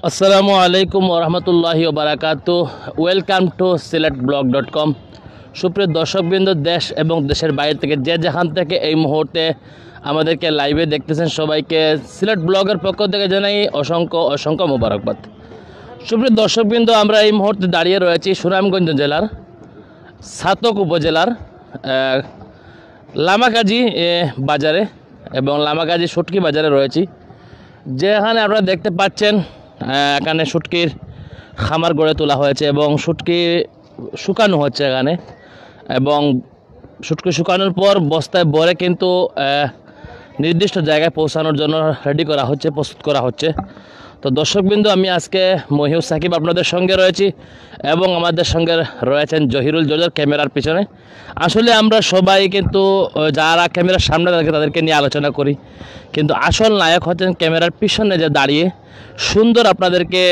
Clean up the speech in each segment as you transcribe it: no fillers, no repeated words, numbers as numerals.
আসসালামু আলাইকুম ওরহমতুল্লাহি ওবারাকাতু। Welcome to siletblog.com। সুপ্রিয় দর্শকবৃন্দ, দেশ এবং দেশের বাইরে থেকে যে যেখান থেকে এই মুহূর্তে আমাদেরকে লাইভে দেখতেছেন, সবাইকে সিলেট ব্লগের পক্ষ থেকে জানাই অসংখ্য অসংখ্য মোবারকবাদ। সুপ্রিয় দর্শকবৃন্দ, আমরা এই মুহূর্তে দাঁড়িয়ে রয়েছি সুনামগঞ্জ জেলার ছাতক উপজেলার লামাকাজি বাজারে এবং লামাকাজি শুটকি বাজারে রয়েছি, যেখানে আপনারা দেখতে পাচ্ছেন এখানে শুটকির খামার গড়ে তোলা হয়েছে এবং শুটকি শুকানো হচ্ছে এখানে, এবং শুটকি শুকানোর পর বস্তায় ভরে কিন্তু নির্দিষ্ট জায়গায় পৌঁছানোর জন্য রেডি করা হচ্ছে, প্রস্তুত করা হচ্ছে। তো দর্শকবৃন্দ, আমি আজকে মহিউর সাকিব আপনাদের সঙ্গে রয়েছি এবং আমাদের সঙ্গে রয়েছেন জহিরুল জজার ক্যামেরার পিছনে। আসলে আমরা সবাই কিন্তু যারা ক্যামেরার সামনে থাকে তাদেরকে নিয়ে আলোচনা করি, কিন্তু আসল নায়ক হচ্ছেন ক্যামেরার পিছনে যে দাঁড়িয়ে সুন্দর আপনাদেরকে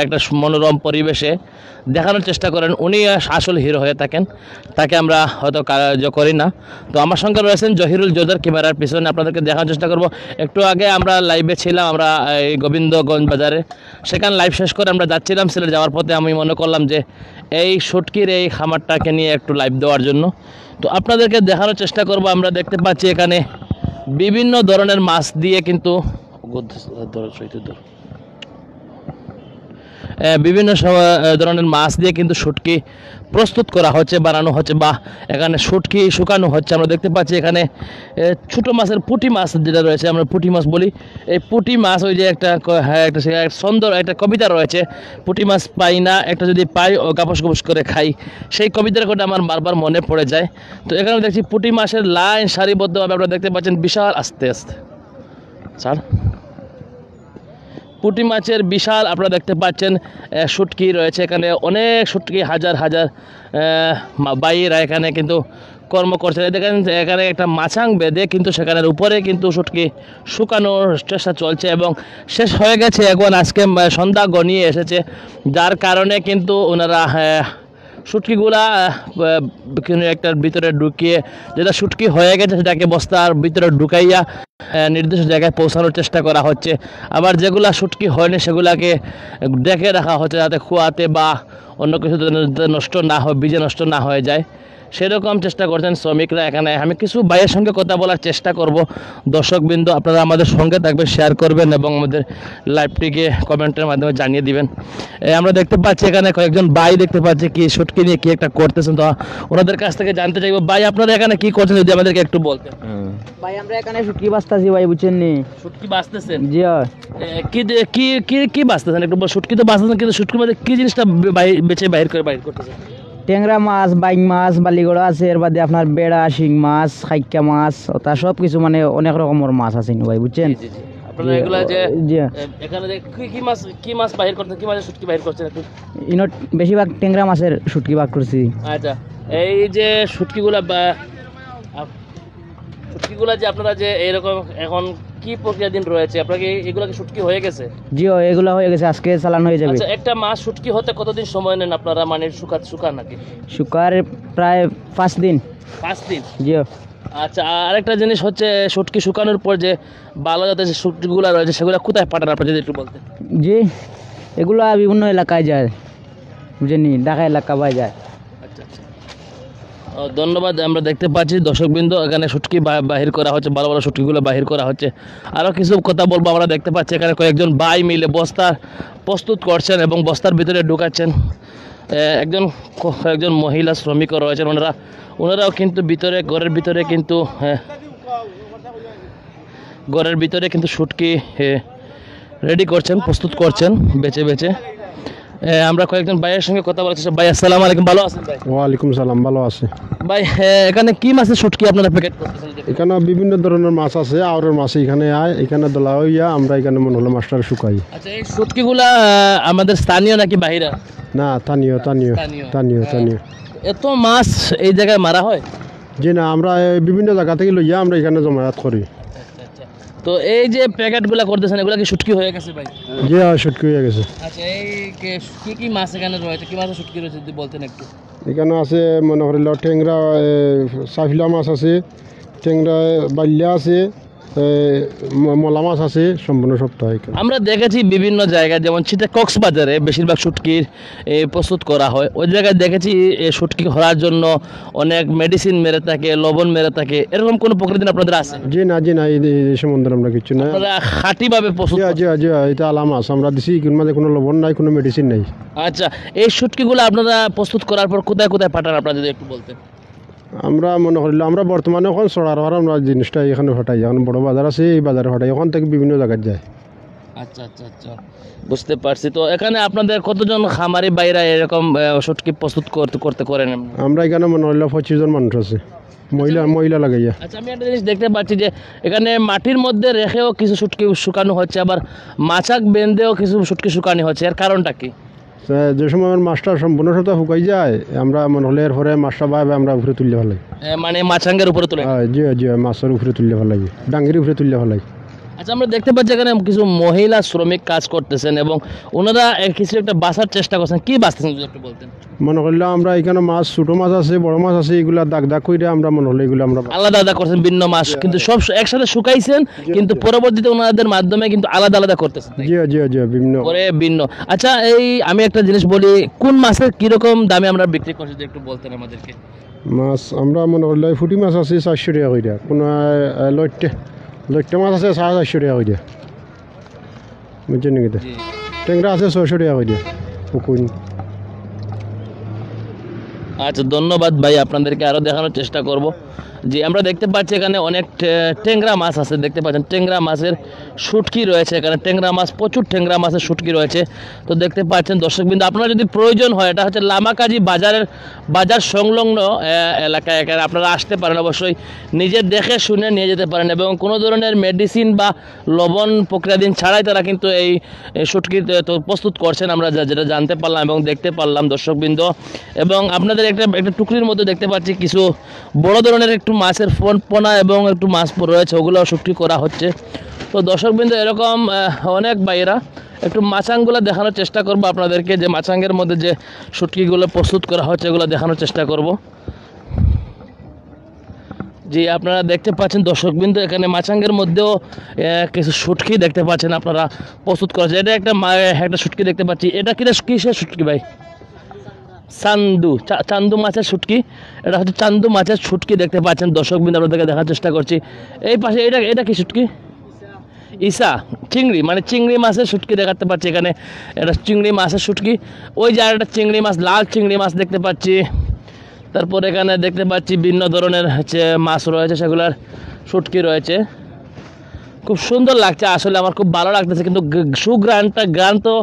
একটা মনোরম পরিবেশে দেখানোর চেষ্টা করেন, উনি আসল হিরো হয়ে থাকেন, তাকে আমরা হয়তো কার্য করি না। তো আমার সঙ্গে রয়েছেন জহিরুল জজার ক্যামেরার পিছনে, আপনাদেরকে দেখানোর চেষ্টা করব। একটু আগে আমরা লাইভে ছিলাম, আমরা এই গোবিন্দগঞ্জ বাজারে, সেখানে লাইভ শেষ করে আমরা যাচ্ছিলাম সিলেট যাওয়ার পথে। আমি মনে করলাম যে এই শুটকির এই খামারটাকে নিয়ে একটু লাইভ দেওয়ার জন্য, তো আপনাদেরকে দেখানোর চেষ্টা করব। আমরা দেখতে পাচ্ছি এখানে বিভিন্ন ধরনের মাছ দিয়ে কিন্তু বিভিন্ন ধরনের মাছ দিয়ে কিন্তু শুটকি প্রস্তুত করা হচ্ছে, বানানো হচ্ছে, বা এখানে শুটকি শুকানো হচ্ছে। আমরা দেখতে পাচ্ছি এখানে ছোটো মাছের পুঁটি মাছ যেটা রয়েছে, আমরা পুঁটি মাছ বলি। এই পুঁটি মাছ, ওই যে একটা সুন্দর একটা কবিতা রয়েছে, পুঁটি মাছ পাই না, একটা যদি পাই ও কাপস কাপস করে খাই, সেই কবিতার কথা আমার বারবার মনে পড়ে যায়। তো এখানে দেখছি পুঁটি মাছের লাইন সারিবদ্ধভাবে আপনারা দেখতে পাচ্ছেন, বিশাল আস্তে আস্তে স্যার পুঁটি মাছের বিশাল আপনারা দেখতে পাচ্ছেন শুটকি রয়েছে এখানে, অনেক শুটকি, হাজার হাজার বাইরা এখানে কিন্তু কর্ম করছে। দেখেন এখানে একটা মাছাং বেঁধে কিন্তু সেখানের উপরে কিন্তু শুটকি শুকানোর চেষ্টা চলছে এবং শেষ হয়ে গেছে এখন, আজকে সন্ধ্যা গনিয়ে এসেছে, যার কারণে কিন্তু ওনারা শুটকিগুলা একটার ভিতরে ঢুকিয়ে, যেটা শুটকি হয়ে গেছে সেটাকে বস্তার ভিতরে ঢুকাইয়া নির্দিষ্ট জায়গায় পৌঁছানোর চেষ্টা করা হচ্ছে। আবার যেগুলা শুটকি হয়নি সেগুলাকে ডেকে রাখা হচ্ছে, যাতে খোয়াতে বা অন্য কিছু নষ্ট না হয়, বীজে নষ্ট না হয়ে যায়, সেরকম চেষ্টা করছেন শ্রমিকরা এখানে। আমি কিছু ভাইয়ের সঙ্গে কথা বলার চেষ্টা করব। দর্শকবৃন্দ, আপনারা আমাদের সঙ্গে থাকবেন, শেয়ার করবেন এবং আমাদের লাইভটিকে কমেন্টের মাধ্যমে জানিয়ে দিবেন। আমরা দেখতে পাচ্ছি এখানে কয়েকজন ভাই দেখতে পাচ্ছি কি শুটকি নিয়ে কি একটা করতেছেন, তো ওনাদের কাছ থেকে জানতে চাইবো, ভাই আপনারা এখানে কি করছেন যদি আমাদেরকে একটু বলতেন। ভাই আমরা এখানে শুটকি বাস্তাছি ভাই, বুঝছেন নি? শুটকি বাঁচতেছেন? জি কি কি কি কি বাঁচতেছেন একটু? শুটকি তো বাঁচতেছেন, কিন্তু শুটকির মধ্যে কি জিনিসটা বেছে বাইর করতেছেন? ট্যাংরা মাছ, বাইং মাছ, বালিগড়া আছে, এর বাদে আপনার বেড়া, শিং মাছ, খাইকা মাছ, তা সব কিছু মানে অনেক রকমের মাছ আছে ভাই, বুঝছেন? আপনারা এগুলা যে এখানে যে কি মাছ বাহির করতেন, কি মাছের শুটকি বাহির করছেন একটু? ইনো বেশিরভাগ ট্যাংরা মাছের শুটকি বাগ করছি। আচ্ছা, এই যে শুটকিগুলা যে আপনারা যে এইরকম এখন কি প্রক্রিয়া দিন রয়েছে, আপনাকে এগুলা কি শুটকি হয়ে গেছে? জি এগুলা হয়ে গেছে, আজকে চালান হয়ে যাবে। আচ্ছা, একটা মাছ শুটকি হতে কতদিন সময় নেন আপনারা, মানে শুকান নাকি? শুকার প্রায় 5 দিন। 5 দিন? জি। আচ্ছা, আরেকটা জিনিস হচ্ছে শুটকি শুকানোর পর যে ভালো জাতের যে শুটকিগুলো রয়েছে সেগুলো কোথায় পাঠান আপনারা যদি একটু বলতেন? জি, এগুলা বিভিন্ন এলাকায় যায়, বুঝেনি, ঢাকা এলাকা পাই যায়। আচ্ছা আচ্ছা, ধন্যবাদ। আমরা দেখতে পাচ্ছি দর্শকবৃন্দ, এখানে শুটকি বাহির করা হচ্ছে, ভালো ভালো শুটকিগুলো বাহির করা হচ্ছে। আরও কিছু কথা বলবো। আমরা দেখতে পাচ্ছি এখানে কয়েকজন ভাই মিলে বস্তা প্রস্তুত করছেন এবং বস্তার ভিতরে ঢুকাচ্ছেন। একজন মহিলা শ্রমিকও রয়েছেন, ওনারাও কিন্তু ঘরের ভিতরে কিন্তু শুটকি রেডি করছেন, প্রস্তুত করছেন বেছে বেছে। আমরা কয়েকজন ভাইয়ের সঙ্গে কথা বলছি। ভাই আসসালামু আলাইকুম, ভালো আছেন ভাই? ওয়ালাইকুম সালাম, ভালো আছে ভাই। এখানে কি মাছের শুটকি আপনারা প্যাকেট করতেছেন? এখানে বিভিন্ন ধরনের মাছ আছে, আউরের মাছ এখানে আয়, এখানে দোলা হইয়া আমরা এখানে মনে হলো মাছটা শুকাই। আচ্ছা, এই শুটকিগুলা আমাদের স্থানীয় নাকি বাহিরা? না, স্থানীয় স্থানীয় স্থানীয় স্থানীয়। এত মাছ এই জায়গায় মারা হয়? জি না, আমরা বিভিন্ন জায়গা থেকে লইয়া আমরা এখানে জমায়েত করি। তো এই যে প্যাকেটগুলো করতেছেন, এগুলো কি শুটকি হয়ে গেছে ভাই? জি শুটকি হয়ে গেছে। আচ্ছা, এই কি কি মাছ এখানে রয়েছে, কি মাছের শুটকি রয়েছে যদি বলতেন একটু? এখানে আছে মনে করিল ট্যাংরা, সাফিলা মাছ আছে, ট্যাংরা বাল্যা আছে, মলা মাছ আছে সম্পূর্ণ সপ্তাহে এখানে। আমরা দেখেছি বিভিন্ন জায়গায়, যেমন কক্সবাজারে বেশিরভাগ শুটকির প্রস্তুত করা হয়। ওই জায়গায় দেখেছি শুটকি ধরার জন্য অনেক মেডিসিন মেরে থাকে, লবণ মেরে থাকে। এরকম কোনো প্রকৃতি আপনাদের আছে? জি না এই সম্বন্ধে আমরা কিছু না। আপনারা খাঁটিভাবে প্রস্তুত করেন? জি এটা আলা মাছ আমরা দিছি, এর মাঝে কোনো লবণ নাই, কোনো মেডিসিন নাই। আচ্ছা, এই শুটকিগুলো আপনারা প্রস্তুত করার পর কোথায় কোথায় পাঠান, আপনারা যদি একটু বলতেন। আমরা মনে করিল আমরা বর্তমানে এখন চড়ার আমরা জিনিসটা এখানে ফাটাই, এখন বড় বাজার আছে, এই বাজারে ফাটাই, ওখান থেকে বিভিন্ন জায়গায় যায়। আচ্ছা আচ্ছা আচ্ছা, বুঝতে পারছি। তো এখানে আপনাদের কতজন খামারি বাইরা এরকম শুটকি প্রস্তুত করতে করেন? আমরা এখানে মনে হইল 25 জন মানুষ আছে, মহিলা লাগাইয়া। আচ্ছা, আমি একটা জিনিস দেখতে পাচ্ছি যে এখানে মাটির মধ্যে রেখেও কিছু শুটকি শুকানো হচ্ছে, আবার মাছাক বেঁধেও কিছু শুটকি শুকানো হচ্ছে। এর কারণটা কি? যে সময় আমার মাছটা সম্পূর্ণ সপ্তাহ শুকাই যায়, আমরা মনে হলে এরপরে মাছটা বাইবে আমরা উপরে তুললে ভালো লাগে। মানে মাছাঙ্গের উপরে তুলে? জি মাছের উপরে তুললে ভালো লাগে, ডাঙ্গির উপরে তুললে ভালো লাগে। আচ্ছা, আমরা দেখতে পাচ্ছি এখানে কিছু মহিলা শ্রমিক কাজ করতেছেন এবং ওনারা কিছু একটা বাঁচার চেষ্টা করছেন। কি বাঁচতেছেন যদি একটু বলতেন। মনে করলে আমরা এখানে মাছ, ছোটো মাছ আছে, বড় মাছ আছে, এগুলা দাগ করে আমরা মনে হলে এগুলো আমরা আলাদা আলাদা করছেন ভিন্ন মাছ, কিন্তু সব একসাথে শুকাইছেন, কিন্তু পরবর্তীতে ওনাদের মাধ্যমে কিন্তু আলাদা আলাদা করতেছেন। জি বিভিন্ন পরে ভিন্ন। আচ্ছা, এই আমি একটা জিনিস বলি, কোন মাছের কিরকম দামে আমরা বিক্রি করছি যদি একটু বলতেন আমাদেরকে। মাছ আমরা মনে করলে ফুটি মাছ আছে 400 টাকা করে, কোনো লইট্টা মাছ আছে 450 টাকা করে, বুঝছেন নাকি? ট্যাংরা আছে 600 টাকা করে পুকুর। আচ্ছা, ধন্যবাদ ভাই, আপনাদেরকে আরও দেখানোর চেষ্টা করব। জি, আমরা দেখতে পাচ্ছি এখানে অনেক ট্যাংরা মাছ আছে, দেখতে পাচ্ছেন ট্যাংরা মাছের শুটকি রয়েছে এখানে। ট্যাংরা মাছ, প্রচুর ট্যাংরা মাছের শুটকি রয়েছে। তো দেখতে পাচ্ছেন দর্শকবৃন্দ, আপনারা যদি প্রয়োজন হয়, এটা হচ্ছে লামাকাজি বাজার সংলগ্ন এলাকায়, এখানে আপনারা আসতে পারেন। অবশ্যই নিজে দেখে শুনে নিয়ে যেতে পারেন এবং কোনো ধরনের মেডিসিন বা লবণ প্রক্রিয়াধীন ছাড়াই তারা কিন্তু এই শুটকি প্রস্তুত করছেন, আমরা যেটা জানতে পারলাম এবং দেখতে পারলাম দর্শকবৃন্দ। এবং আপনাদের একটা টুকরির মধ্যে দেখতে পাচ্ছি কিছু বড় ধরনের একটু মাছের পোনা এবং একটু মাছ রয়েছে, ওগুলো শুটকি করা হচ্ছে। তো দর্শকবৃন্দ, এরকম অনেক বাইরা একটু মাছাংগুলো দেখানোর চেষ্টা করব আপনাদেরকে, যে মাছাঙ্গের মধ্যে যে শুটকিগুলো প্রস্তুত করা হচ্ছে এগুলো দেখানোর চেষ্টা করব। জি, আপনারা দেখতে পাচ্ছেন দর্শকবৃন্দ, এখানে মাছাঙ্গের মধ্যেও কিছু শুটকি দেখতে পাচ্ছেন আপনারা প্রস্তুত করা হচ্ছে। এটা একটা শুটকি দেখতে পাচ্ছি। এটা কিসের শুটকি ভাই? চান্দু মাছের শুটকি। এটা হচ্ছে চান্দু মাছের শুটকি দেখতে পাচ্ছেন দর্শকবৃন্দ, আপনাদেরকে দেখার চেষ্টা করছি। এই পাশে এটা কি শুটকি? ইসা চিংড়ি, মানে চিংড়ি মাছের শুটকি দেখাতে পাচ্ছি এখানে। এটা চিংড়ি মাছের শুটকি। ওই যে একটা চিংড়ি মাছ, লাল চিংড়ি মাছ দেখতে পাচ্ছি। তারপর এখানে দেখতে পাচ্ছি ভিন্ন ধরনের হচ্ছে মাছ রয়েছে, সেগুলোর শুটকি রয়েছে। খুব সুন্দর লাগছে, আসলে আমার খুব ভালো লাগতেছে। কিন্তু গ্রান তো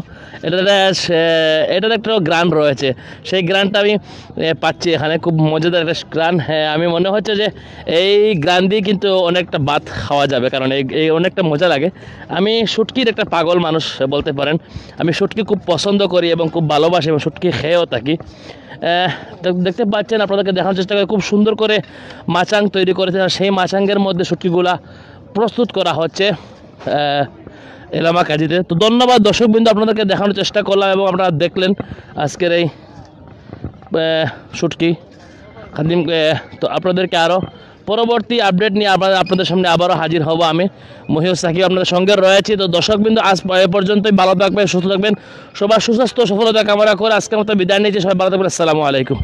এটার একটা গ্রান রয়েছে, সেই গ্রানটা আমি পাচ্ছি এখানে, খুব মজাদার একটা গ্রান। হ্যাঁ, আমি মনে হচ্ছে যে এই গ্রান দিয়ে কিন্তু অনেকটা ভাত খাওয়া যাবে, কারণ এই অনেকটা মজা লাগে। আমি শুটকির একটা পাগল মানুষ বলতে পারেন। আমি শুটকি খুব পছন্দ করি এবং খুব ভালোবাসি এবং শুটকি খেয়েও থাকি। দেখতে পাচ্ছেন, আপনাদেরকে দেখানোর চেষ্টা করি, খুব সুন্দর করে মাচাং তৈরি করেছে। সেই মাচাঙ্গের মধ্যে শুটকিগুলা প্রস্তুত করা হচ্ছে লামাকাজিতে। তো ধন্যবাদ দর্শকবৃন্দ, আপনাদেরকে দেখানোর চেষ্টা করলাম এবং আপনারা দেখলেন আজকের এই শুটকি খাদিম। তো আপনাদেরকে আরও পরবর্তী আপডেট নিয়ে আপনাদের সামনে আবারও হাজির হব। আমি মহিউর সাকিব আপনাদের সঙ্গে রয়েছি। তো দর্শকবৃন্দ, আজ এ পর্যন্তই। ভালো থাকবেন, সুস্থ থাকবেন, সবার সুস্বাস্থ্য সফলতা কামনা করে আজকের মতো বিদায় নিয়েছি। সবাই ভালো থাকবেন। আসসালামু আলাইকুম।